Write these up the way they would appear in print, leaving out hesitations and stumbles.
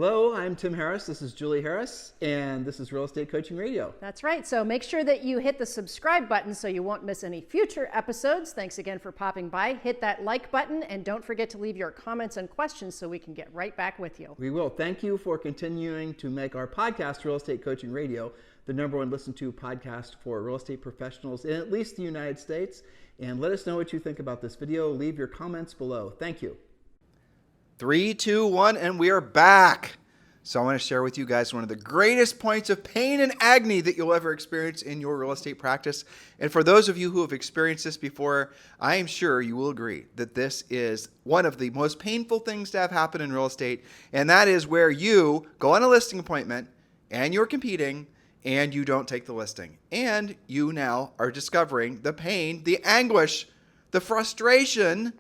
Hello, I'm Tim Harris. This is Julie Harris, and this is Real Estate Coaching Radio. That's right. So make sure that you hit the subscribe button so you won't miss any future episodes. Thanks again for popping by. Hit that like button, and don't forget to leave your comments and questions so we can get right back with you. We will. Thank you for continuing to make our podcast, Real Estate Coaching Radio, the #1 listened to podcast for real estate professionals in at least the United States. And let us know what you think about this video. Leave your comments below. Thank you. 3, 2, 1, and we are back. So I want to share with you guys one of the greatest points of pain and agony that you'll ever experience in your real estate practice. And for those of you who have experienced this before, I am sure you will agree that this is one of the most painful things to have happen in real estate. And that is where you go on a listing appointment and you're competing and you don't take the listing. And you now are discovering the pain, the anguish, the frustration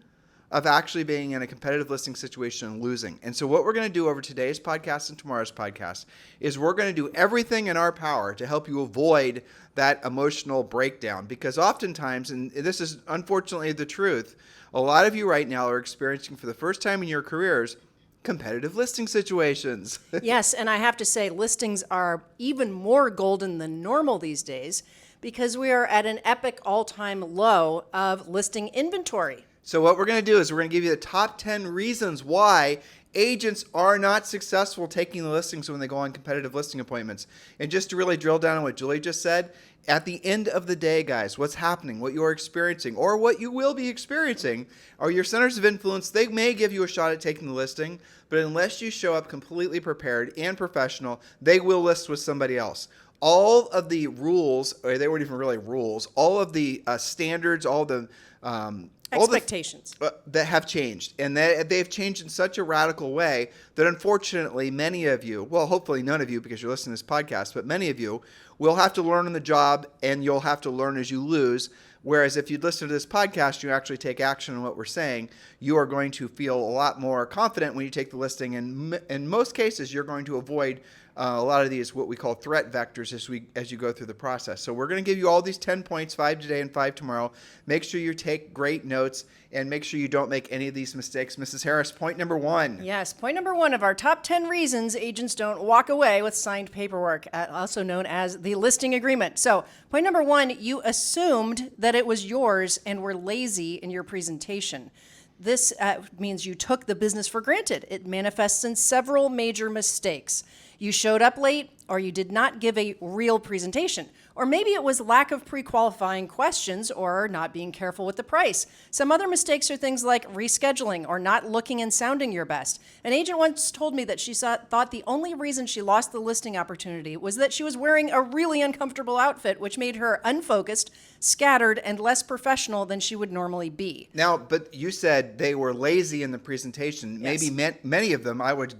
of actually being in a competitive listing situation and losing. And so what we're going to do over today's podcast and tomorrow's podcast is we're going to do everything in our power to help you avoid that emotional breakdown. Because oftentimes, and this is unfortunately the truth, a lot of you right now are experiencing for the first time in your careers competitive listing situations. Yes, and I have to say listings are even more golden than normal these days because we are at an epic all-time low of listing inventory. So what we're going to do is we're going to give you the top 10 reasons why agents are not successful taking the listings when they go on competitive listing appointments. And just to really drill down on what Julie just said, at the end of the day, guys, what's happening, what you're experiencing, or what you will be experiencing are your centers of influence. They may give you a shot at taking the listing, but unless you show up completely prepared and professional, they will list with somebody else. All of the rules, or they weren't even really rules, all of the standards, all the expectations that have changed, and they've changed in such a radical way that unfortunately many of you, well, hopefully none of you because you're listening to this podcast, but many of you will have to learn on the job, and you'll have to learn as you lose. Whereas if you listen to this podcast, you actually take action on what we're saying, you are going to feel a lot more confident when you take the listing. And in most cases, you're going to avoid a lot of these what we call threat vectors as you go through the process. So we're going to give you all these 10 points, 5 today and 5 tomorrow. Make sure you take great notes and make sure you don't make any of these mistakes. Mrs. Harris, point number 1. Yes, point number 1 of our top 10 reasons agents don't walk away with signed paperwork, also known as the listing agreement. So point number 1, you assumed that it was yours and were lazy in your presentation. This means you took the business for granted. It manifests in several major mistakes. You showed up late, or you did not give a real presentation. Or maybe it was lack of pre-qualifying questions or not being careful with the price. Some other mistakes are things like rescheduling or not looking and sounding your best. An agent once told me that she thought the only reason she lost the listing opportunity was that she was wearing a really uncomfortable outfit, which made her unfocused, scattered, and less professional than she would normally be. Now, but you said they were lazy in the presentation. Yes. Maybe many of them, I would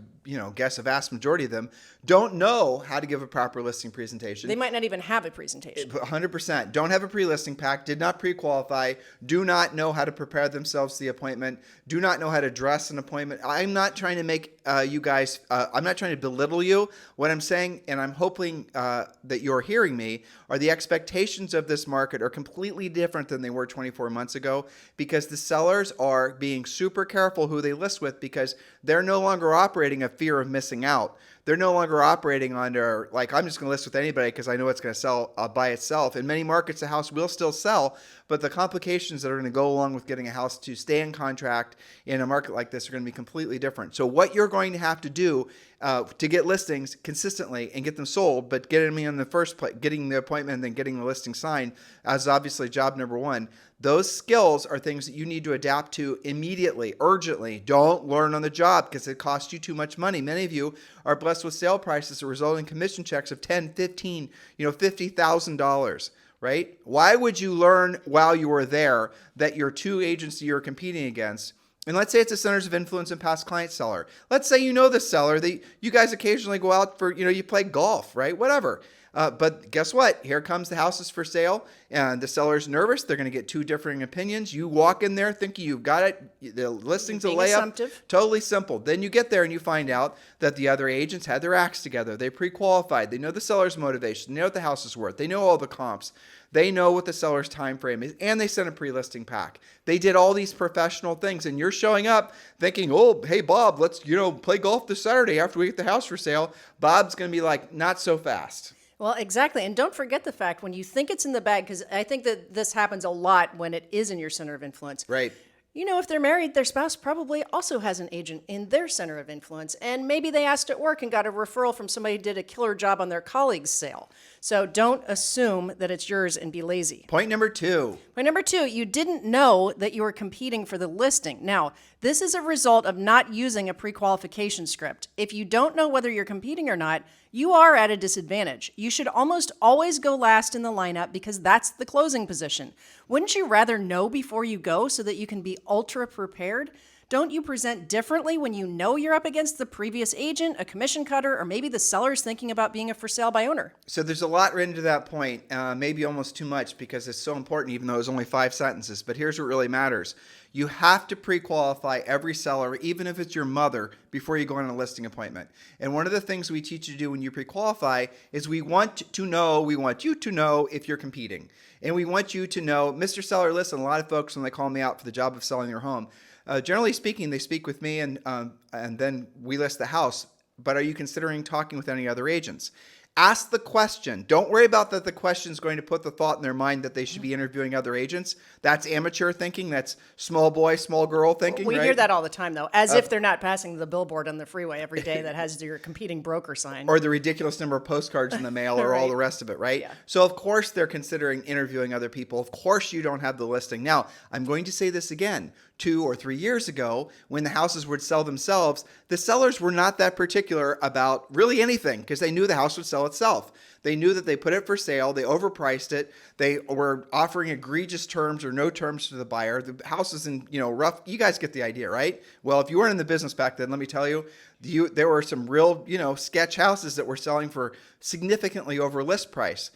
guess a vast majority of them, don't know how to give a proper listing presentation. They might not even have a presentation. 100%. Don't have a pre-listing pack, did not pre-qualify, do not know how to prepare themselves to the appointment, do not know how to dress an appointment. I'm not trying to make you guys, I'm not trying to belittle you. What I'm saying, and I'm hoping that you're hearing me, are the expectations of this market are completely different than they were 24 months ago because the sellers are being super careful who they list with because they're no longer operating a fear of missing out. They're no longer operating under, like, I'm just going to list with anybody because I know it's going to sell by itself. In many markets, a house will still sell, but the complications that are going to go along with getting a house to stay in contract in a market like this are going to be completely different. So what you're going to have to do to get listings consistently and get them sold, but getting them in the first place, getting the appointment and then getting the listing signed as obviously job number 1. Those skills are things that you need to adapt to immediately, urgently. Don't learn on the job because it costs you too much money. Many of you are blessed with sale prices that result in commission checks of $10, $15, $50,000, right? Why would you learn while you were there that your 2 agents that you're competing against, and let's say it's a centers of influence and past client seller. Let's say you know the seller, that you guys occasionally go out for, you play golf, right? Whatever. But guess what? Here comes the house is for sale, and the seller's nervous. They're going to get two differing opinions. You walk in there thinking you've got it. The listing's a layup. Assumptive. Totally simple. Then you get there and you find out that the other agents had their acts together. They pre-qualified. They know the seller's motivation. They know what the house is worth. They know all the comps. They know what the seller's time frame is, and they sent a pre-listing pack. They did all these professional things, and you're showing up thinking, oh, hey, Bob, let's play golf this Saturday after we get the house for sale. Bob's going to be like, not so fast. Well, exactly. And don't forget the fact when you think it's in the bag, because I think that this happens a lot when it is in your center of influence. Right. If they're married, their spouse probably also has an agent in their center of influence. And maybe they asked at work and got a referral from somebody who did a killer job on their colleague's sale. So don't assume that it's yours and be lazy. Point number 2. Point number 2, you didn't know that you were competing for the listing. Now, this is a result of not using a pre-qualification script. If you don't know whether you're competing or not, you are at a disadvantage. You should almost always go last in the lineup because that's the closing position. Wouldn't you rather know before you go so that you can be ultra prepared? Don't you present differently when you know you're up against the previous agent, a commission cutter, or maybe the seller's thinking about being a for sale by owner? So there's a lot written to that point, maybe almost too much because it's so important, even though it's only 5 sentences. But here's what really matters. You have to pre-qualify every seller, even if it's your mother, before you go on a listing appointment. And one of the things we teach you to do when you pre-qualify is we want you to know if you're competing. And we want you to know, Mr. Seller, listen, a lot of folks, when they call me out for the job of selling their home, generally speaking, they speak with me and then we list the house. But are you considering talking with any other agents? Ask the question. Don't worry about that the question is going to put the thought in their mind that they should be interviewing other agents. That's amateur thinking. That's small boy, small girl thinking. We right? hear that all the time, though, as if they're not passing the billboard on the freeway every day that has your competing broker sign. Or the ridiculous number of postcards in the mail or Right. all the rest of it, right? Yeah. So, of course, they're considering interviewing other people. Of course, you don't have the listing. Now, I'm going to say this again. 2 or 3 years ago, when the houses would sell themselves, the sellers were not that particular about really anything because they knew the house would sell itself. They knew that they put it for sale, they overpriced it, they were offering egregious terms or no terms to the buyer. The house is in, rough. You guys get the idea, right? Well, if you weren't in the business back then, let me tell you, there were some real, sketch houses that were selling for significantly over list price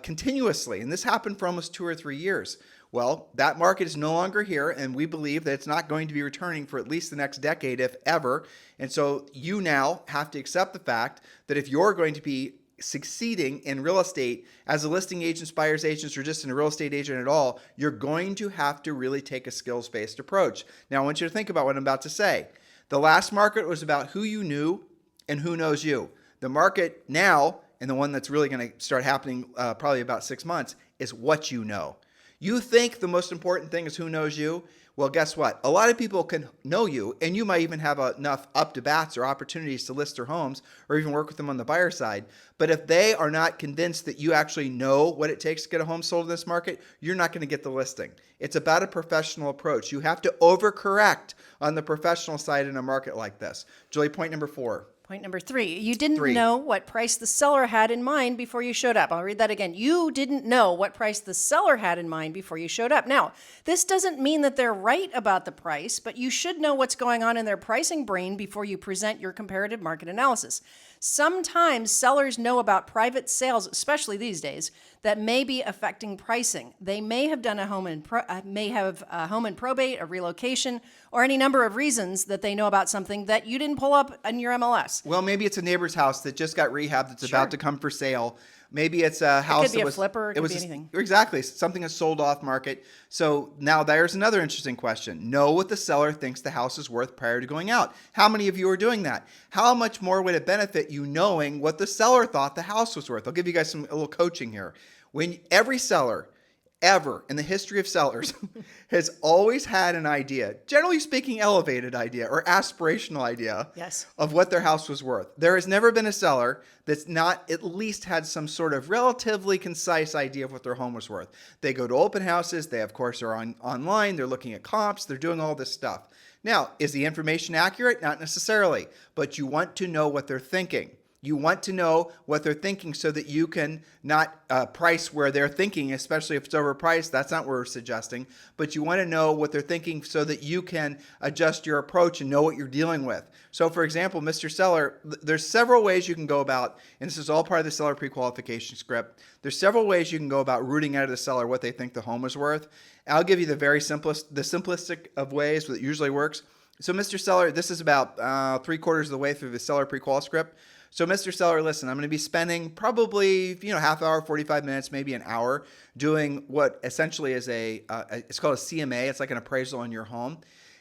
continuously. And this happened for almost 2 or 3 years. Well, that market is no longer here, and we believe that it's not going to be returning for at least the next decade, if ever. And so you now have to accept the fact that if you're going to be succeeding in real estate as a listing agent, buyer's agent, or just in a real estate agent at all, you're going to have to really take a skills-based approach. Now, I want you to think about what I'm about to say. The last market was about who you knew and who knows you. The market now, and the one that's really going to start happening probably about 6 months, is what you know. You think the most important thing is who knows you? Well, guess what? A lot of people can know you, and you might even have enough up-to-bats or opportunities to list their homes or even work with them on the buyer side. But if they are not convinced that you actually know what it takes to get a home sold in this market, you're not going to get the listing. It's about a professional approach. You have to overcorrect on the professional side in a market like this. Julie, point number 4. Point number 3, you didn't know what price the seller had in mind before you showed up. I'll read that again. You didn't know what price the seller had in mind before you showed up. Now, this doesn't mean that they're right about the price, but you should know what's going on in their pricing brain before you present your comparative market analysis. Sometimes sellers know about private sales, especially these days, that may be affecting pricing. They may have done a home in probate, a relocation, or any number of reasons that they know about something that you didn't pull up in your MLS. Well, maybe it's a neighbor's house that just got rehabbed that's about to come for sale. Maybe it's a house that was a flipper. It could be anything. Exactly. Something that's sold off market. So now there's another interesting question. Know what the seller thinks the house is worth prior to going out. How many of you are doing that? How much more would it benefit you knowing what the seller thought the house was worth? I'll give you guys a little coaching here. When every seller ever in the history of sellers has always had an idea, generally speaking, elevated idea or aspirational idea of what their house was worth. There has never been a seller that's not at least had some sort of relatively concise idea of what their home was worth. They go to open houses. They, of course, are online. They're looking at comps. They're doing all this stuff. Now, is the information accurate? Not necessarily, but you want to know what they're thinking. You want to know what they're thinking so that you can not price where they're thinking, especially if it's overpriced. That's not what we're suggesting. But you want to know what they're thinking so that you can adjust your approach and know what you're dealing with. So, for example, Mr. Seller, there's several ways you can go about, and this is all part of the seller pre-qualification script. There's several ways you can go about rooting out of the seller what they think the home is worth. I'll give you the simplistic of ways that usually works. So, Mr. Seller, this is about 3/4 of the way through the seller pre-qual script. So, Mr. Seller, listen, I'm going to be spending probably, half hour, 45 minutes, maybe an hour doing what essentially is it's called a CMA. It's like an appraisal on your home.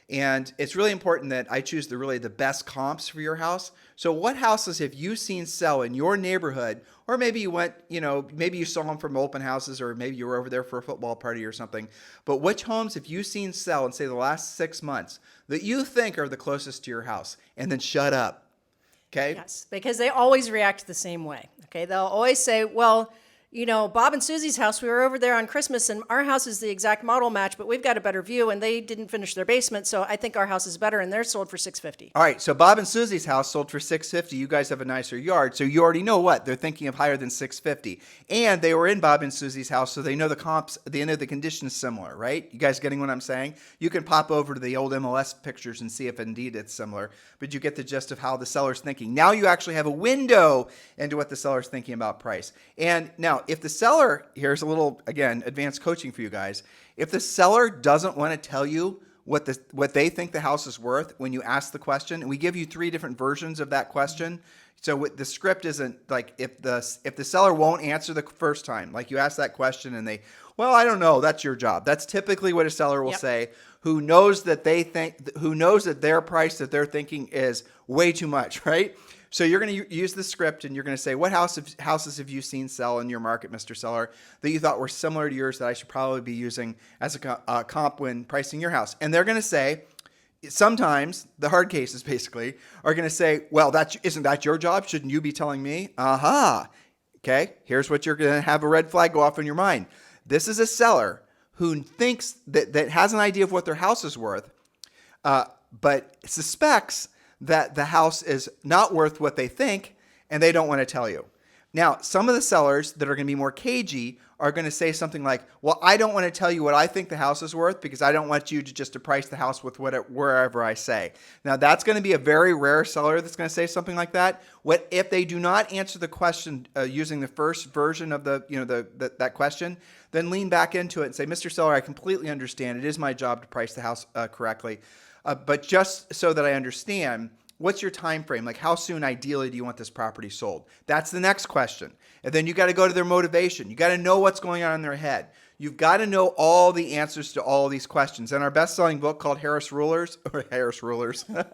And it's really important that I choose the best comps for your house. So what houses have you seen sell in your neighborhood? Or maybe you went, maybe you saw them from open houses, or maybe you were over there for a football party or something. But which homes have you seen sell in, say, the last 6 months that you think are the closest to your house? And then shut up. Okay? Yes, because they always react the same way. Okay, they'll always say, well, Bob and Susie's house, we were over there on Christmas, and our house is the exact model match, but we've got a better view, and they didn't finish their basement, so I think our house is better, and they're sold for $650. All right, so Bob and Susie's house sold for $650. You guys have a nicer yard, so you already know what they're thinking of higher than $650. And they were in Bob and Susie's house, so they know the comps, they know the conditions similar, right? You guys getting what I'm saying? You can pop over to the old MLS pictures and see if indeed it's similar, but you get the gist of how the seller's thinking. Now you actually have a window into what the seller's thinking about price. And now, if the seller, here's a little, again, advanced coaching for you guys. If the seller doesn't want to tell you what they think the house is worth when you ask the question, and we give you 3 different versions of that question. So the script isn't like if the seller won't answer the first time, like you ask that question and I don't know, that's your job. That's typically what a seller will say, who knows that their price that they're thinking is way too much, right? So you're going to use the script and you're going to say, what houses have you seen sell in your market, Mr. Seller, that you thought were similar to yours that I should probably be using as a comp when pricing your house? And they're going to say, sometimes the hard cases basically are going to say, well, isn't that your job? Shouldn't you be telling me? Aha. Okay. Here's what you're going to have a red flag go off in your mind. This is a seller who thinks that has an idea of what their house is worth, but suspects that the house is not worth what they think, and they don't want to tell you. Now, some of the sellers that are going to be more cagey are going to say something like, well, I don't want to tell you what I think the house is worth because I don't want you to price the house with wherever I say. Now, that's going to be a very rare seller that's going to say something like that. What if they do not answer the question using the first version of that question, then lean back into it and say, Mr. Seller, I completely understand. It is my job to price the house correctly. But just so that I understand, what's your time frame? Like, how soon ideally do you want this property sold? That's the next question. And then you got to go to their motivation. You got to know what's going on in their head. You've got to know all the answers to all of these questions. In our best-selling book called Harris Rulers,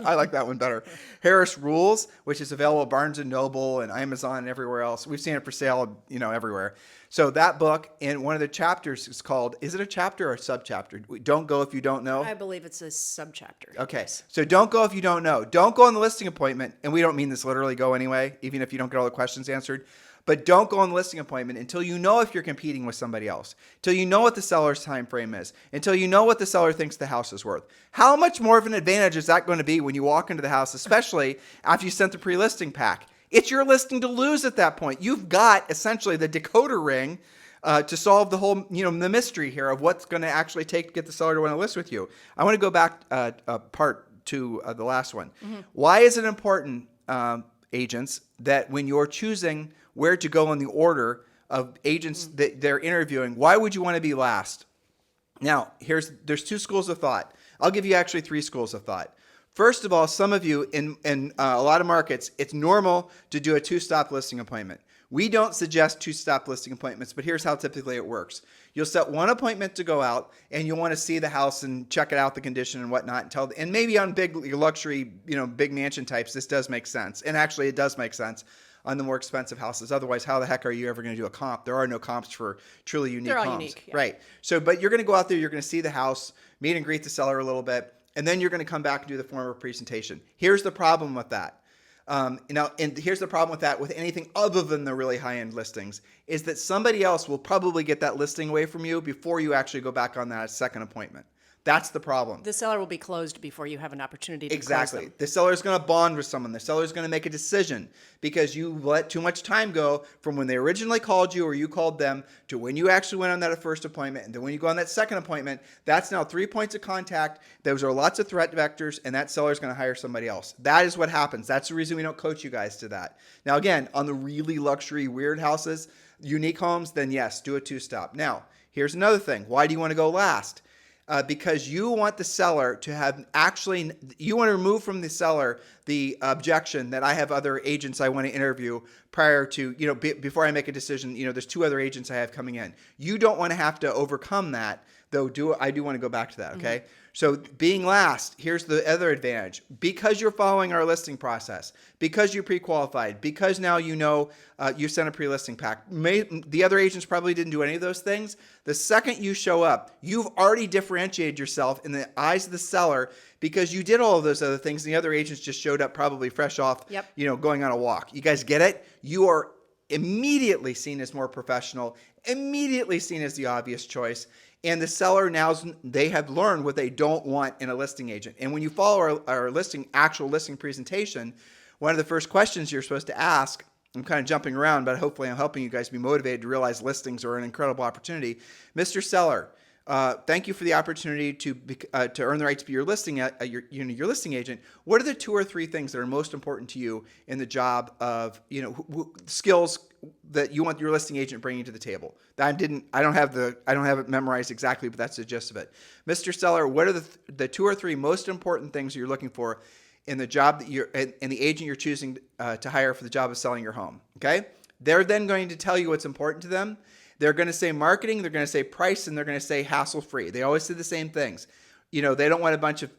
I like that one better. Harris Rules, which is available at Barnes & Noble and Amazon and everywhere else. We've seen it for sale, everywhere. So that book, in one of the chapters is called, is it a chapter or a subchapter? Don't go if you don't know. I believe it's a subchapter. Okay, Yes. So don't go if you don't know. Don't go on the listing appointment, and we don't mean this literally go anyway, even if you don't get all the questions answered. But don't go on the listing appointment until you know if you're competing with somebody else, until you know what the seller's time frame is, until you know what the seller thinks the house is worth. How much more of an advantage is that going to be when you walk into the house, especially after you sent the pre-listing pack? It's your listing to lose at that point. You've got essentially the decoder ring to solve the whole, the mystery here of what's going to actually take to get the seller to want to list with you. I want to go back part to the last one. Mm-hmm. Why is it important, agents, that when you're choosing where to go in the order of agents that they're interviewing, why would you want to be last? Now, there's 2 schools of thought. I'll give you actually 3 schools of thought. First of all, some of you in a lot of markets, it's normal to do a 2-stop listing appointment. We don't suggest 2-stop listing appointments, but here's how typically it works. You'll set one appointment to go out, and you'll want to see the house and check it out, the condition and whatnot. And maybe on big luxury, big mansion types, this does make sense. And actually, it does make sense on the more expensive houses. Otherwise, how the heck are you ever going to do a comp? There are no comps for truly unique homes. They're all unique. Yeah. Right. So, but you're going to go out there, you're going to see the house, meet and greet the seller a little bit, and then you're going to come back and do the formal presentation. Here's the problem with that. And here's the problem with that, with anything other than the really high-end listings, is that somebody else will probably get that listing away from you before you actually go back on that second appointment. That's the problem. The seller will be closed before you have an opportunity to close Exactly. them. The seller is going to bond with someone. The seller is going to make a decision because you let too much time go from when they originally called you or you called them to when you actually went on that first appointment. And then when you go on that second appointment, that's now 3 points of contact. Those are lots of threat vectors, and that seller is going to hire somebody else. That is what happens. That's the reason we don't coach you guys to that. Now, again, on the really luxury, weird houses, unique homes, then yes, do a two-stop. Now, here's another thing. Why do you want to go last? Because you want the seller to have you want to remove from the seller the objection that I have other agents I want to interview prior to, before I make a decision, there's 2 other agents I have coming in. You don't want to have to overcome that, though I do want to go back to that, okay? Mm-hmm. So being last, here's the other advantage. Because you're following our listing process, because you're pre-qualified, because now you sent a pre-listing pack. The other agents probably didn't do any of those things. The second you show up, you've already differentiated yourself in the eyes of the seller because you did all of those other things. And the other agents just showed up probably fresh off, going on a walk. You guys get it? You are immediately seen as more professional, immediately seen as the obvious choice. And the seller they have learned what they don't want in a listing agent. And when you follow our actual listing presentation, one of the first questions you're supposed to ask, I'm kind of jumping around, but hopefully I'm helping you guys be motivated to realize listings are an incredible opportunity. Mr. Seller, thank you for the opportunity to earn the right to be your listing your listing agent. What are the 2 or 3 things that are most important to you in the job of skills that you want your listing agent bringing to the table? I don't have it memorized exactly, but that's the gist of it. Mr. Seller, what are the 2 or 3 most important things you're looking for in the job that and the agent you're choosing to hire for the job of selling your home? Okay, they're then going to tell you what's important to them. They're going to say marketing, they're going to say price, and they're going to say hassle-free. They always say the same things. They don't want a bunch of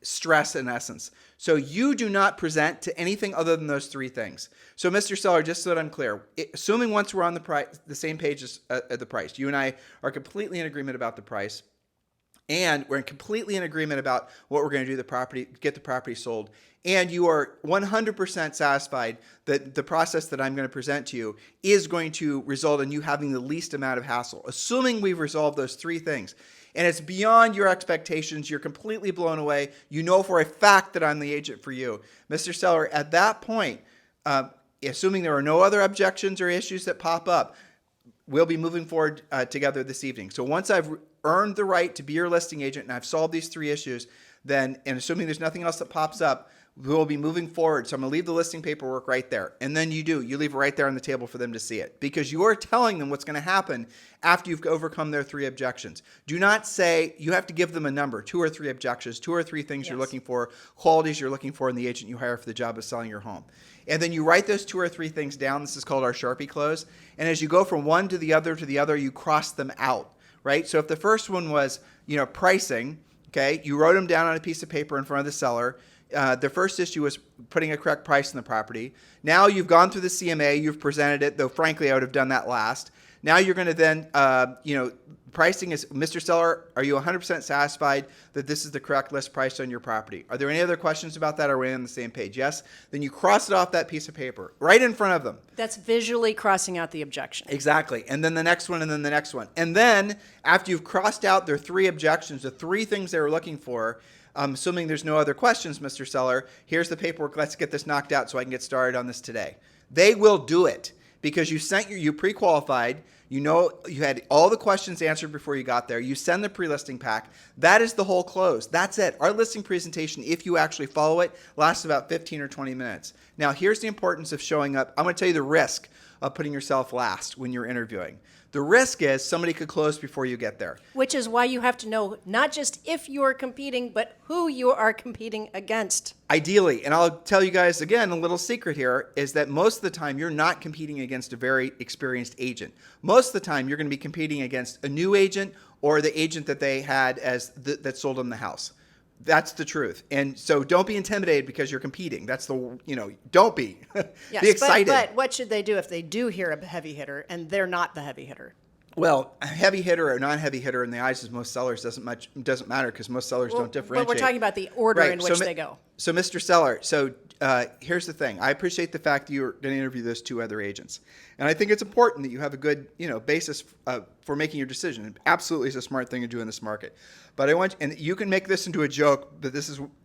stress in essence. So you do not present to anything other than those 3 things. So Mr. Seller, just so that I'm clear, assuming once we're on the same page as the price, you and I are completely in agreement about the price, and we're completely in agreement about what we're going to do get the property sold, and you are 100% satisfied that the process that I'm going to present to you is going to result in you having the least amount of hassle, assuming we've resolved those 3 things. And it's beyond your expectations. You're completely blown away. You know for a fact that I'm the agent for you. Mr. Seller, at that point, assuming there are no other objections or issues that pop up, we'll be moving forward together this evening. So once I've earned the right to be your listing agent and I've solved these 3 issues, then, and assuming there's nothing else that pops up, we'll be moving forward. So I'm going to leave the listing paperwork right there. And then you leave it right there on the table for them to see it, because you are telling them what's going to happen after you've overcome their 3 objections. Do not say, you have to give them a number, 2 or 3 objections, 2 or 3 things you're looking for, qualities you're looking for in the agent you hire for the job of selling your home. And then you write those 2 or 3 things down. This is called our Sharpie Close. And as you go from one to the other, you cross them out, right? So if the first one was, pricing, okay, you wrote them down on a piece of paper in front of the seller. The first issue was putting a correct price on the property. Now you've gone through the CMA, you've presented it, though frankly I would have done that last. Now you're going to then, pricing is, Mr. Seller, are you 100% satisfied that this is the correct list price on your property? Are there any other questions about that? Are we on the same page? Yes? Then you cross it off that piece of paper right in front of them. That's visually crossing out the objection. Exactly. And then the next one, and then the next one. And then after you've crossed out their 3 objections, the 3 things they were looking for, assuming there's no other questions, Mr. Seller, here's the paperwork. Let's get this knocked out so I can get started on this today. They will do it because you pre-qualified. You had all the questions answered before you got there. You send the pre-listing pack. That is the whole close. That's it. Our listing presentation, if you actually follow it, lasts about 15 or 20 minutes. Now, here's the importance of showing up. I'm going to tell you the risk of putting yourself last when you're interviewing. The risk is somebody could close before you get there. Which is why you have to know not just if you are competing, but who you are competing against. Ideally, and I'll tell you guys again, a little secret here is that most of the time you're not competing against a very experienced agent. Most of the time you're going to be competing against a new agent or the agent that they had that sold them the house. That's the truth. And so don't be intimidated because you're competing. That's don't be. Yes, be excited. But what should they do if they do hear a heavy hitter and they're not the heavy hitter? Well, a heavy hitter or non-heavy hitter in the eyes of most sellers doesn't matter because most sellers don't differentiate. But we're talking about the order in which they go. So, Mr. Seller, here's the thing. I appreciate the fact that you're going to interview those 2 other agents, and I think it's important that you have a good, basis for making your decision. It absolutely is a smart thing to do in this market. But and you can make this into a joke, but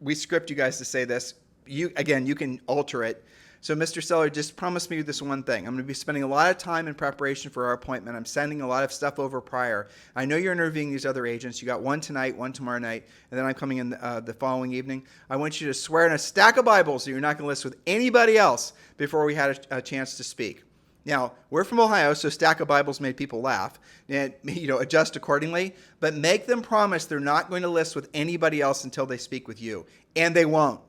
we script you guys to say this. You can alter it. So, Mr. Seller, just promise me this one thing. I'm going to be spending a lot of time in preparation for our appointment. I'm sending a lot of stuff over prior. I know you're interviewing these other agents. You got one tonight, one tomorrow night, and then I'm coming in the following evening. I want you to swear in a stack of Bibles that you're not going to list with anybody else before we had a chance to speak. Now, we're from Ohio, so stack of Bibles made people laugh, and adjust accordingly. But make them promise they're not going to list with anybody else until they speak with you, and they won't.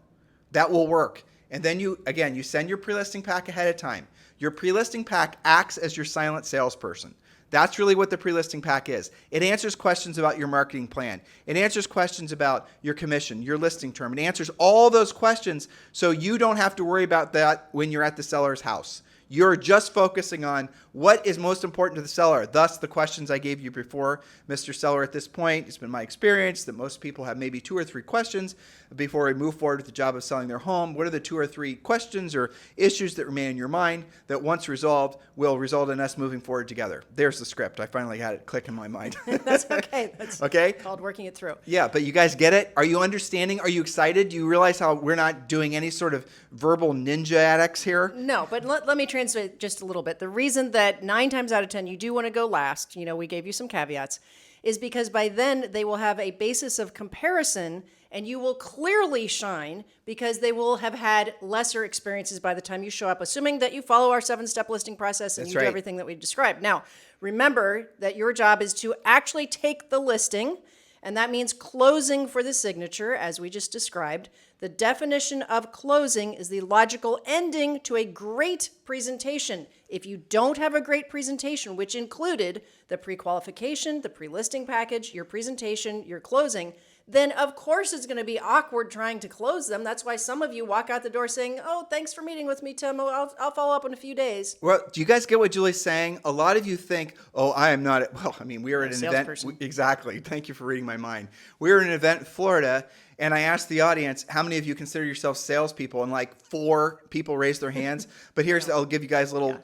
That will work. And then you send your pre-listing pack ahead of time. Your pre-listing pack acts as your silent salesperson. That's really what the pre-listing pack is. It answers questions about your marketing plan. It answers questions about your commission, your listing term. It answers all those questions so you don't have to worry about that when you're at the seller's house. You're just focusing on what is most important to the seller. Thus, the questions I gave you before, Mr. Seller, at this point, it's been my experience that most people have maybe 2 or 3 questions before we move forward with the job of selling their home. What are the 2 or 3 questions or issues that remain in your mind that once resolved will result in us moving forward together? There's the script. I finally had it click in my mind. That's okay. That's okay? Called working it through. Yeah, but you guys get it? Are you understanding? Are you excited? Do you realize how we're not doing any sort of verbal ninja addicts here? No, but let me translate just a little bit. The reason that 9 times out of 10 you do want to go last, we gave you some caveats, is because by then they will have a basis of comparison and you will clearly shine because they will have had lesser experiences by the time you show up, assuming that you follow our 7-step listing process and do everything that we described. Now, remember that your job is to actually take the listing, and that means closing for the signature, as we just described. The definition of closing is the logical ending to a great presentation. If you don't have a great presentation, which included the pre-qualification, the pre-listing package, your presentation, your closing, then of course it's going to be awkward trying to close them. That's why some of you walk out the door saying, "Oh, thanks for meeting with me, Tim. I'll follow up in a few days." Well, do you guys get what Julie's saying? A lot of you think, "Oh, I am not." We were at an event. Exactly. Thank you for reading my mind. We were at an event in Florida, and I asked the audience, "How many of you consider yourselves salespeople?" And like 4 people raised their hands. But I'll give you guys a little,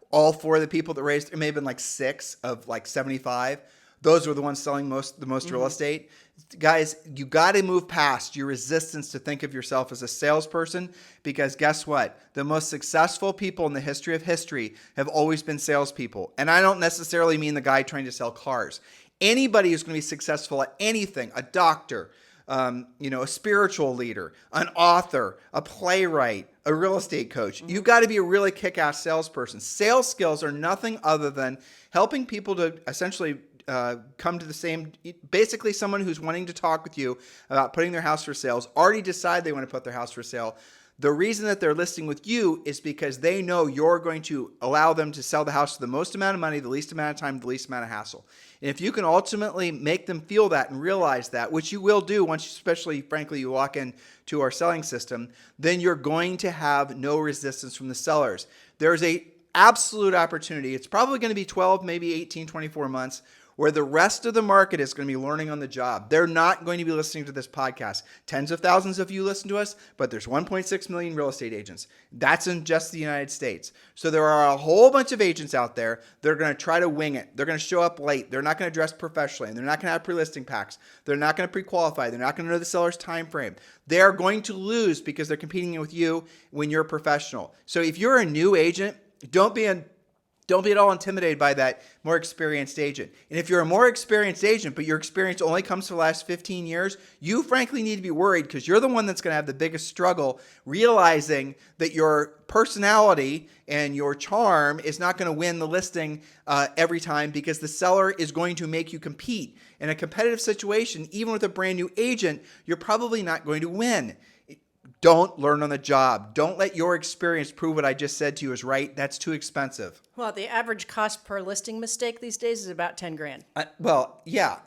all 4 of the people that raised, it may have been like 6 of like 75. Those were the ones selling the most real estate. Guys, you got to move past your resistance to think of yourself as a salesperson, because guess what? The most successful people in the history of history have always been salespeople. And I don't necessarily mean the guy trying to sell cars. Anybody who's going to be successful at anything, a doctor, a spiritual leader, an author, a playwright, a real estate coach. You've got to be a really kick-ass salesperson. Sales skills are nothing other than helping people to essentially come to the same, basically someone who's wanting to talk with you about putting their house for sales, already decide they want to put their house for sale. The reason that they're listing with you is because they know you're going to allow them to sell the house for the most amount of money, the least amount of time, the least amount of hassle. And if you can ultimately make them feel that and realize that, which you will do once, especially, frankly, you walk into our selling system, then you're going to have no resistance from the sellers. There's a absolute opportunity. It's probably going to be 12, maybe 18, 24 months, where the rest of the market is going to be learning on the job. They're not going to be listening to this podcast. Tens of thousands of you listen to us, but there's 1.6 million real estate agents. That's in just the United States. So there are a whole bunch of agents out there that are going to try to wing it. They're going to show up late. They're not going to dress professionally. And they're not going to have pre-listing packs. They're not going to pre-qualify. They're not going to know the seller's time frame. They're going to lose because they're competing with you when you're a professional. So if you're a new agent, don't be at all intimidated by that more experienced agent. And if you're a more experienced agent, but your experience only comes for the last 15 years, you frankly need to be worried, because you're the one that's going to have the biggest struggle realizing that your personality and your charm is not going to win the listing every time, because the seller is going to make you compete. In a competitive situation, even with a brand new agent, you're probably not going to win. Don't learn on the job. Don't let your experience prove what I just said to you is right. That's too expensive. Well, the average cost per listing mistake these days is about 10 grand. Yeah.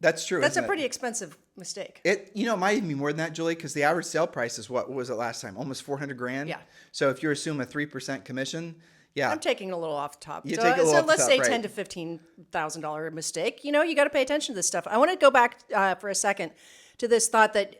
That's true. That's a pretty expensive mistake. It might even be more than that, Julie, because the average sale price is what was it last time? Almost 400 grand. Yeah. So if you assume a 3% commission, Yeah. I'm taking it a little off the top. You take it a little so off the let's top, say right. $10,000 to $15,000 mistake. You know, you got to pay attention to this stuff. I want to go back for a second to this thought that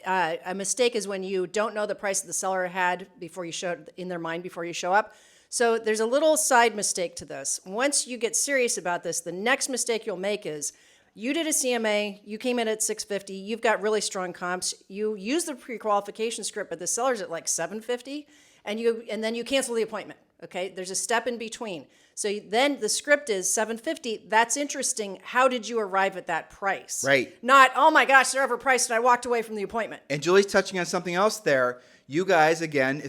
a mistake is when you don't know the price that the seller had before you show in their mind before you show up. So there's a little side mistake to this. Once you get serious about this, the next mistake you'll make is you did a CMA, you came in at 650, you've got really strong comps, you use the pre-qualification script, but the seller's at like 750, and then you cancel the appointment. Okay, there's a step in between. So then the script is 750. That's interesting. How did you arrive at that price? Right. Not, oh my gosh, they're overpriced and I walked away from the appointment. And Julie's touching on something else there. You guys, again,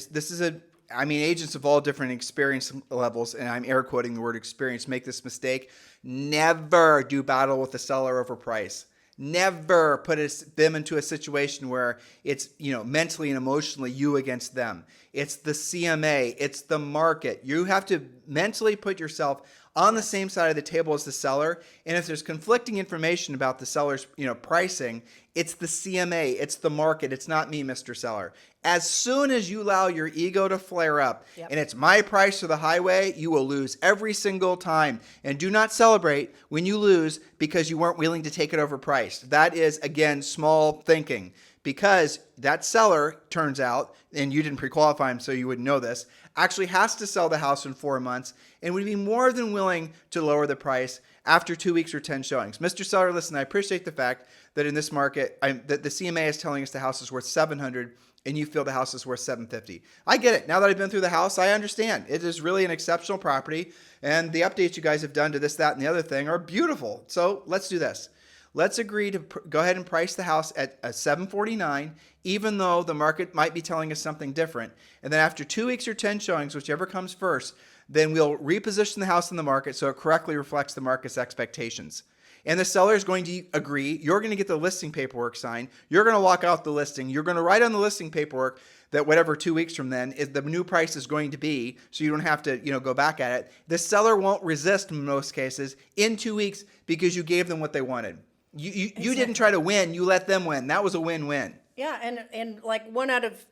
agents of all different experience levels, and I'm air quoting the word experience, make this mistake. Never do battle with the seller over price. Never put them into a situation where it's, mentally and emotionally you against them. It's the CMA. It's the market. You have to mentally put yourself on the same side of the table as the seller. And if there's conflicting information about the seller's, pricing, it's the CMA. It's the market. It's not me, Mr. Seller. As soon as you allow your ego to flare up and it's my price or the highway, you will lose every single time. And do not celebrate when you lose because you weren't willing to take it overpriced. That is, again, small thinking. Because that seller, turns out, and you didn't pre-qualify him so you wouldn't know this, actually has to sell the house in 4 months and would be more than willing to lower the price after 2 weeks or 10 showings. Mr. Seller, listen, I appreciate the fact that in this market, that the CMA is telling us the house is worth $700 and you feel the house is worth $750. I get it. Now that I've been through the house, I understand. It is really an exceptional property, and the updates you guys have done to this, that, and the other thing are beautiful. So let's do this. Let's agree to go ahead and price the house at $749, even though the market might be telling us something different. And then after 2 weeks or 10 showings, whichever comes first, then we'll reposition the house in the market so it correctly reflects the market's expectations. And the seller is going to agree. You're going to get the listing paperwork signed. You're going to walk out the listing. You're going to write on the listing paperwork that whatever 2 weeks from then is the new price is going to be, so you don't have to, go back at it. The seller won't resist in most cases in 2 weeks because you gave them what they wanted. You didn't try to win. You let them win. That was a win-win. Yeah, and like 1 out of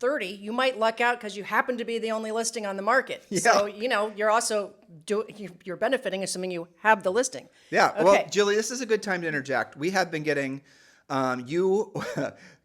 30, you might luck out because you happen to be the only listing on the market. Yeah. So you're also you're benefiting, assuming you have the listing. Yeah. Okay. Well, Julie, this is a good time to interject. We have been getting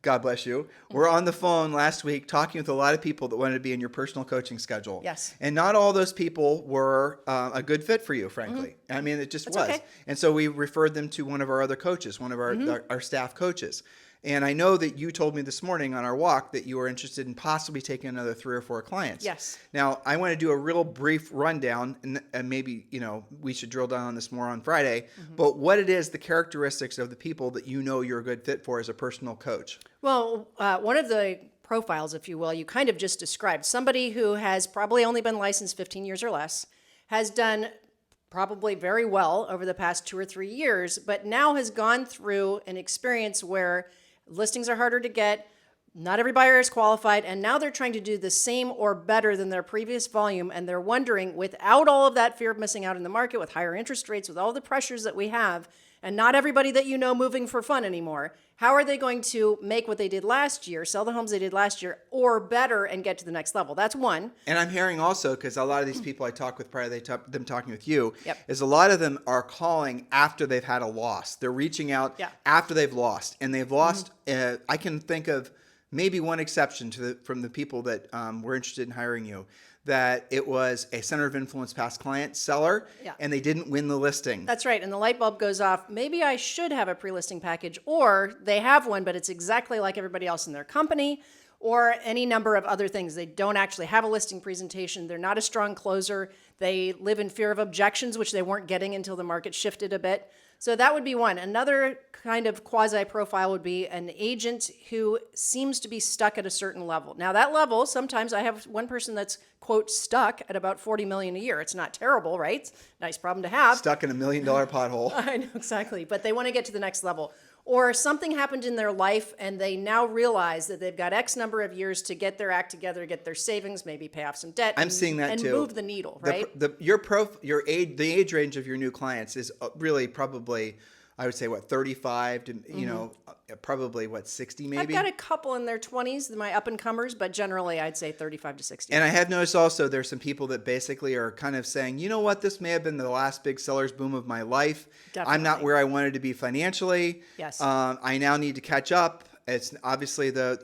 God bless you. We're on the phone last week talking with a lot of people that wanted to be in your personal coaching schedule. Yes. And not all those people were a good fit for you, frankly. I mean, it just was. Okay. And so we referred them to one of our other coaches, one of our staff coaches. And I know that you told me this morning on our walk that you were interested in possibly taking another 3 or 4 clients. Yes. Now, I want to do a real brief rundown, and maybe, we should drill down on this more on Friday, but what it is, the characteristics of the people that you're a good fit for as a personal coach. Well, one of the profiles, if you will, you kind of just described. Somebody who has probably only been licensed 15 years or less, has done probably very well over the past 2 or 3 years, but now has gone through an experience where listings are harder to get, not every buyer is qualified, and now they're trying to do the same or better than their previous volume, and they're wondering, without all of that fear of missing out in the market, with higher interest rates, with all the pressures that we have, and not everybody that moving for fun anymore, how are they going to make what they did last year, sell the homes they did last year, or better and get to the next level? That's one. And I'm hearing also, because a lot of these people I talk with prior to them talking with you, is a lot of them are calling after they've had a loss. They're reaching out after they've lost. And they've lost, I can think of maybe one exception from the people that were interested in hiring you, that it was a center of influence past client seller, and they didn't win the listing. That's right. And the light bulb goes off. Maybe I should have a pre-listing package, or they have one, but it's exactly like everybody else in their company, or any number of other things. They don't actually have a listing presentation. They're not a strong closer. They live in fear of objections, which they weren't getting until the market shifted a bit. So that would be one. Another kind of quasi-profile would be an agent who seems to be stuck at a certain level. Now that level, sometimes I have one person that's, quote, stuck at about $40 million a year. It's not terrible, right? Nice problem to have. Stuck in $1 million pothole. I know, exactly. But they want to get to the next level. Or something happened in their life and they now realize that they've got X number of years to get their act together, get their savings, maybe pay off some debt. I'm seeing that and too. And move the needle, right? The age range of your new clients is really probably I would say 35 to, probably 60 maybe. I've got a couple in their 20s, my up-and-comers, but generally I'd say 35 to 60. And I have noticed also there's some people that basically are kind of saying, you know what, this may have been the last big seller's boom of my life. Definitely. I'm not where I wanted to be financially. Yes. I now need to catch up. It's obviously the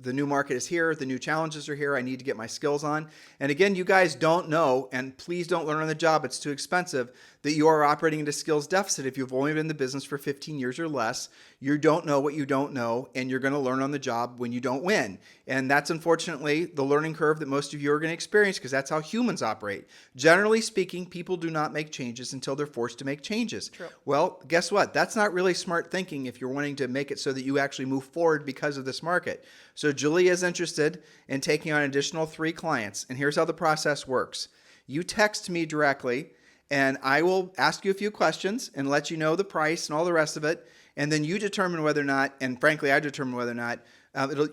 new market is here. The new challenges are here. I need to get my skills on. And again, you guys don't know, and please don't learn on the job. It's too expensive, that you are operating at a skills deficit. If you've only been in the business for 15 years or less, you don't know what you don't know, and you're going to learn on the job when you don't win. And that's unfortunately the learning curve that most of you are going to experience, because that's how humans operate. Generally speaking, people do not make changes until they're forced to make changes. True. Well, guess what? That's not really smart thinking if you're wanting to make it so that you actually move forward because of this market. So Julie is interested in taking on an additional 3 clients. And here's how the process works. You text me directly, and I will ask you a few questions and let you know the price and all the rest of it. And then you determine whether or not, and frankly, I determine whether or not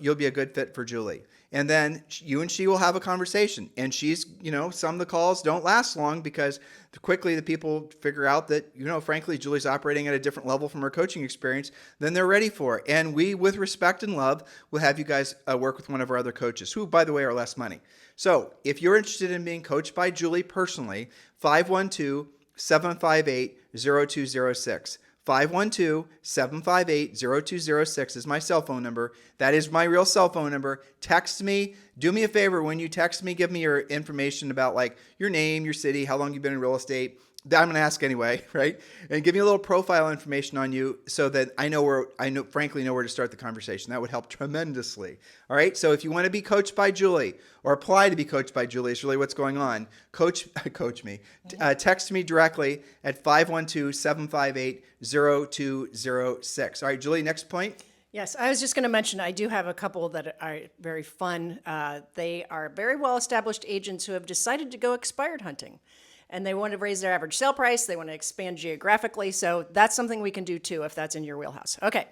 you'll be a good fit for Julie. And then you and she will have a conversation. And she's, some of the calls don't last long because quickly the people figure out that, frankly, Julie's operating at a different level from her coaching experience than they're ready for. And we, with respect and love, will have you guys work with one of our other coaches, who, by the way, are less money. So if you're interested in being coached by Julie personally, 512-758-0206. 512-758-0206 is my cell phone number. That is my real cell phone number. Text me. Do me a favor. When you text me, give me your information about your name, your city, how long you've been in real estate. That I'm going to ask anyway, right? And give me a little profile information on you so that frankly know where to start the conversation. That would help tremendously. All right. So if you want to be coached by Julie or apply to be coached by Julie, is really what's going on. Coach me. Text me directly at 512-758-0206. All right, Julie, next point. Yes, I was just going to mention I do have a couple that are very fun. They are very well-established agents who have decided to go expired hunting. And they want to raise their average sale price. They want to expand geographically. So that's something we can do too if that's in your wheelhouse. Okay,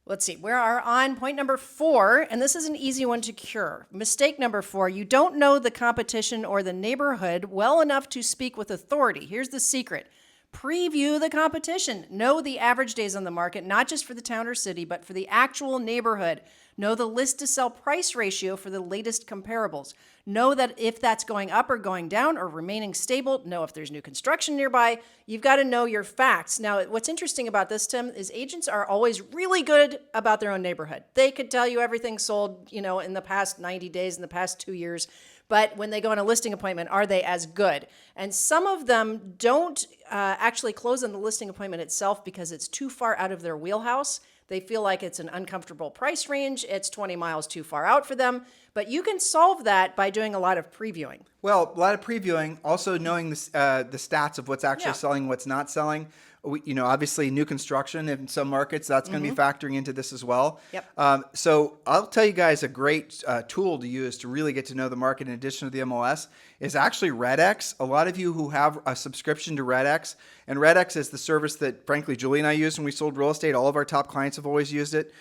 let's see. We are on point number 4, and this is an easy one to cure. Mistake number 4, you don't know the competition or the neighborhood well enough to speak with authority. Here's the secret. Preview the competition. Know the average days on the market, not just for the town or city, but for the actual neighborhood. Know the list to sell price ratio for the latest comparables. Know that if that's going up or going down or remaining stable. Know if there's new construction nearby. You've got to know your facts. Now, what's interesting about this, Tim, is agents are always really good about their own neighborhood. They could tell you everything sold, in the past 90 days, in the past 2 years. But when they go on a listing appointment, are they as good? And some of them don't actually close on the listing appointment itself because it's too far out of their wheelhouse. They feel like it's an uncomfortable price range. It's 20 miles too far out for them. But you can solve that by doing a lot of previewing. Well, a lot of previewing, also knowing the stats of what's actually selling, what's not selling. Obviously new construction in some markets, that's going to be factoring into this as well. Yep. So I'll tell you guys a great tool to use to really get to know the market in addition to the MLS is actually RedX. A lot of you who have a subscription to RedX, and RedX is the service that frankly Julie and I used when we sold real estate. All of our top clients have always used it.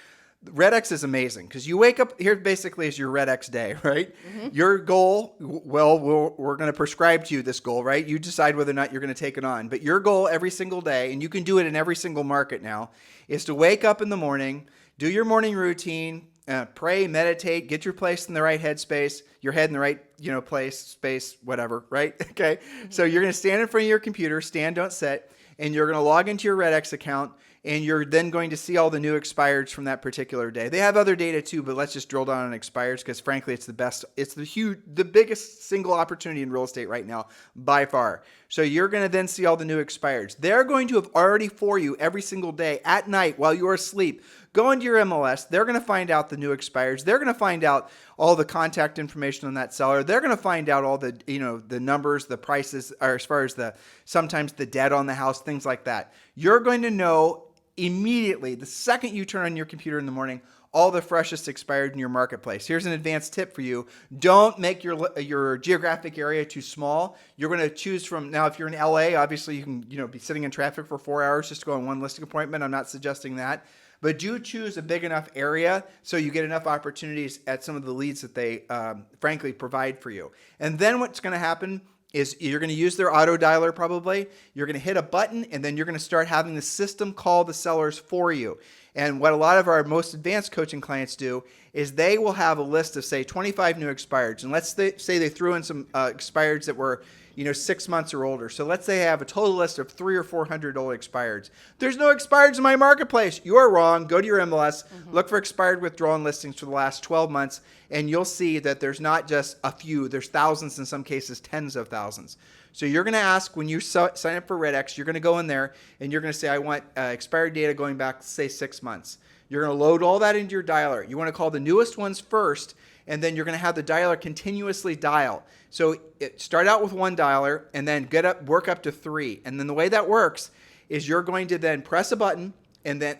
RedX is amazing because you wake up here basically is your RedX day, right? Your goal, well, we're going to prescribe to you this goal, right? You decide whether or not you're going to take it on. But your goal every single day, and you can do it in every single market now, is to wake up in the morning, do your morning routine, pray, meditate, get your place in the right headspace, your head in the right, place, space, whatever, right? Okay. So you're going to stand in front of your computer, stand, don't sit, and you're going to log into your RedX account. And you're then going to see all the new expireds from that particular day. They have other data too, but let's just drill down on expireds because frankly, it's the best. It's the biggest single opportunity in real estate right now by far. So you're going to then see all the new expireds. They're going to have already for you every single day at night while you're asleep. Go into your MLS. They're going to find out the new expireds. They're going to find out all the contact information on that seller. They're going to find out all the, the numbers, the prices, or as far as sometimes the debt on the house, things like that. You're going to know immediately, the second you turn on your computer in the morning, all the freshest expired in your marketplace. Here's an advanced tip for you. Don't make your geographic area too small. You're going to choose from, now if you're in LA, obviously you can be sitting in traffic for 4 hours just to go on one listing appointment. I'm not suggesting that. But do choose a big enough area so you get enough opportunities at some of the leads that they frankly provide for you. And then what's going to happen is you're going to use their auto dialer probably. You're going to hit a button, and then you're going to start having the system call the sellers for you. And what a lot of our most advanced coaching clients do is they will have a list of, say, 25 new expireds. And let's say they threw in some expireds that were 6 months or older. So let's say I have a total list of 300 or 400 old expireds. There's no expireds in my marketplace. You're wrong. Go to your MLS, look for expired withdrawn listings for the last 12 months, and you'll see that there's not just a few. There's thousands, in some cases, tens of thousands. So you're going to ask when you sign up for RedX, you're going to go in there and you're going to say, I want expired data going back, say, 6 months. You're going to load all that into your dialer. You want to call the newest ones first, and then you're going to have the dialer continuously dial. So start out with one dialer and then work up to 3. And then the way that works is you're going to then press a button, and then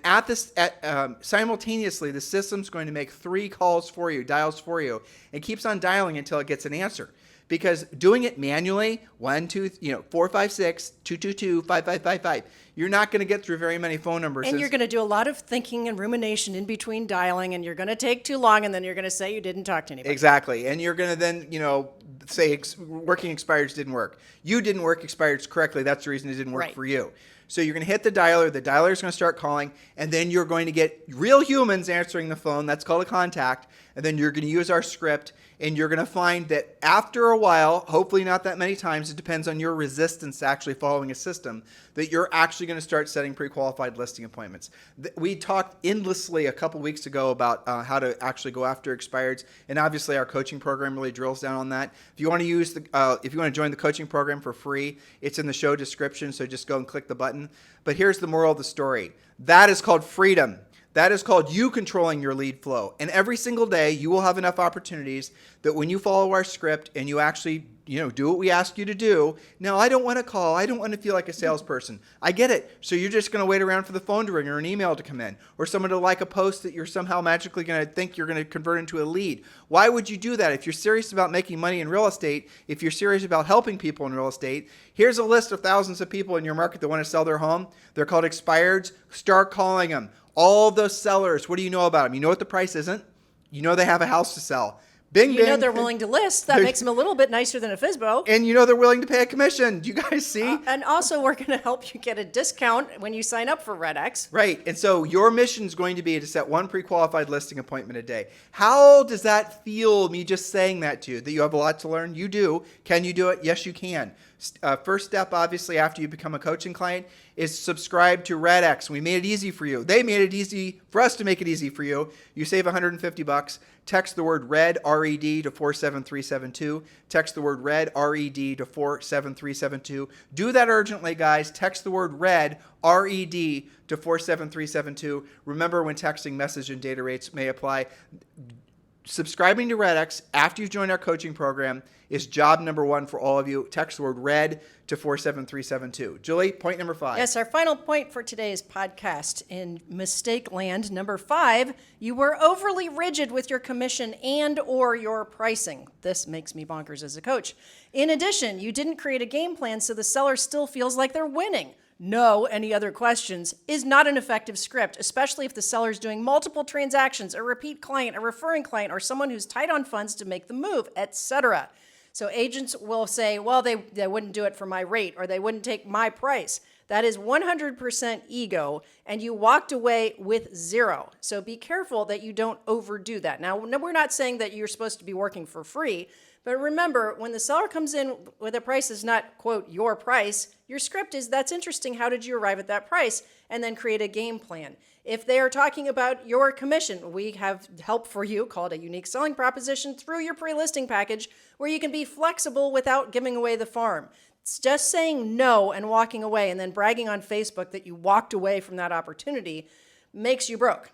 simultaneously the system's going to make 3 calls for you, dials for you, and keeps on dialing until it gets an answer. Because doing it manually, 456 222 5555, you're not going to get through very many phone numbers. And you're going to do a lot of thinking and rumination in between dialing, and you're going to take too long, and then you're going to say you didn't talk to anybody. Exactly. And you're going to then, say working expireds didn't work. You didn't work expireds correctly. That's the reason it didn't work for you. So you're going to hit the dialer is going to start calling, and then you're going to get real humans answering the phone. That's called a contact. And then you're going to use our script, and you're going to find that after a while, hopefully not that many times, it depends on your resistance to actually following a system, that you're actually going to start setting pre-qualified listing appointments. We talked endlessly a couple weeks ago about how to actually go after expireds, and obviously our coaching program really drills down on that. If you want to join the coaching program for free, it's in the show description, so just go and click the button. But here's the moral of the story. That is called freedom. That is called you controlling your lead flow. And every single day, you will have enough opportunities that when you follow our script and you actually, do what we ask you to do. Now, I don't want to call. I don't want to feel like a salesperson. I get it. So you're just going to wait around for the phone to ring or an email to come in or someone to like a post that you're somehow magically going to think you're going to convert into a lead. Why would you do that? If you're serious about making money in real estate, if you're serious about helping people in real estate, here's a list of thousands of people in your market that want to sell their home. They're called expireds. Start calling them. All those sellers, what do you know about them? You know what the price isn't? You know they have a house to sell. Bing, You know they're willing to list. That makes them a little bit nicer than a FSBO. And you know they're willing to pay a commission. Do you guys see? And also, we're going to help you get a discount when you sign up for RedX. Right. And so your mission is going to be to set 1 pre-qualified listing appointment a day. How does that feel, me just saying that to you, that you have a lot to learn? You do. Can you do it? Yes, you can. First step, obviously, after you become a coaching client is subscribe to RedX. We made it easy for you. They made it easy for us to make it easy for you. You save $150. Text the word RED, R-E-D, to 47372. Text the word RED, R-E-D, to 47372. Do that urgently, guys. Text the word RED, R-E-D, to 47372. Remember, when texting, message and data rates may apply. Subscribing to RedX after you've joined our coaching program is job number 1 for all of you. Text the word RED to 47372. Julie, point number 5. Yes, our final point for today's podcast in mistake land, number 5, you were overly rigid with your commission and or your pricing. This makes me bonkers as a coach. In addition, you didn't create a game plan so the seller still feels like they're winning. No, any other questions is not an effective script, especially if the seller is doing multiple transactions, a repeat client, a referring client, or someone who's tight on funds to make the move, etc. So agents will say, well, they wouldn't do it for my rate, or they wouldn't take my price. That is 100% ego, and you walked away with 0. So be careful that you don't overdo that. Now, we're not saying that you're supposed to be working for free, but remember, when the seller comes in with a price is not, quote, your price, your script is, that's interesting, how did you arrive at that price? And then create a game plan. If they are talking about your commission, we have help for you called a unique selling proposition through your pre-listing package where you can be flexible without giving away the farm. It's just saying no and walking away and then bragging on Facebook that you walked away from that opportunity makes you broke.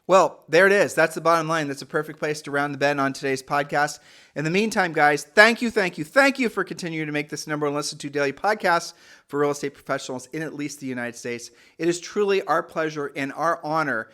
Well, there it is. That's the bottom line. That's a perfect place to round the bend on today's podcast. In the meantime, guys, thank you for continuing to make this number 1 listened to daily podcast for real estate professionals in at least the United States. It is truly our pleasure and our honor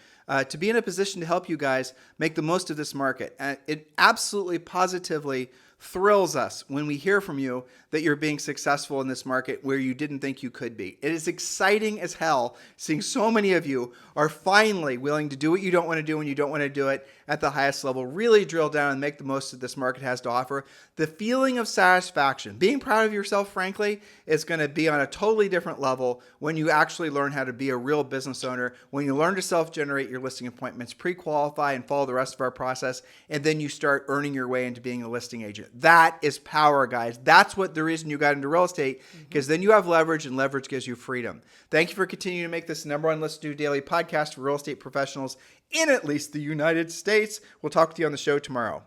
to be in a position to help you guys make the most of this market. And it absolutely, positively thrills us when we hear from you that you're being successful in this market where you didn't think you could be. It is exciting as hell seeing so many of you are finally willing to do what you don't want to do when you don't want to do it, at the highest level, really drill down and make the most of this market has to offer. The feeling of satisfaction, being proud of yourself, frankly, is going to be on a totally different level when you actually learn how to be a real business owner, when you learn to self-generate your listing appointments, pre-qualify and follow the rest of our process, and then you start earning your way into being a listing agent. That is power, guys. That's what the reason you got into real estate, because then you have leverage, and leverage gives you freedom. Thank you for continuing to make this #1 Let's Do Daily podcast for real estate professionals in at least the United States. We'll talk to you on the show tomorrow.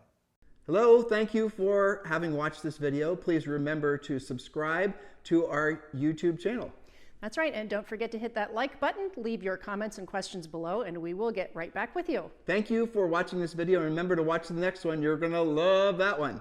Hello, thank you for having watched this video. Please remember to subscribe to our YouTube channel. That's right, and don't forget to hit that like button, leave your comments and questions below, and we will get right back with you. Thank you for watching this video, and remember to watch the next one. You're going to love that one.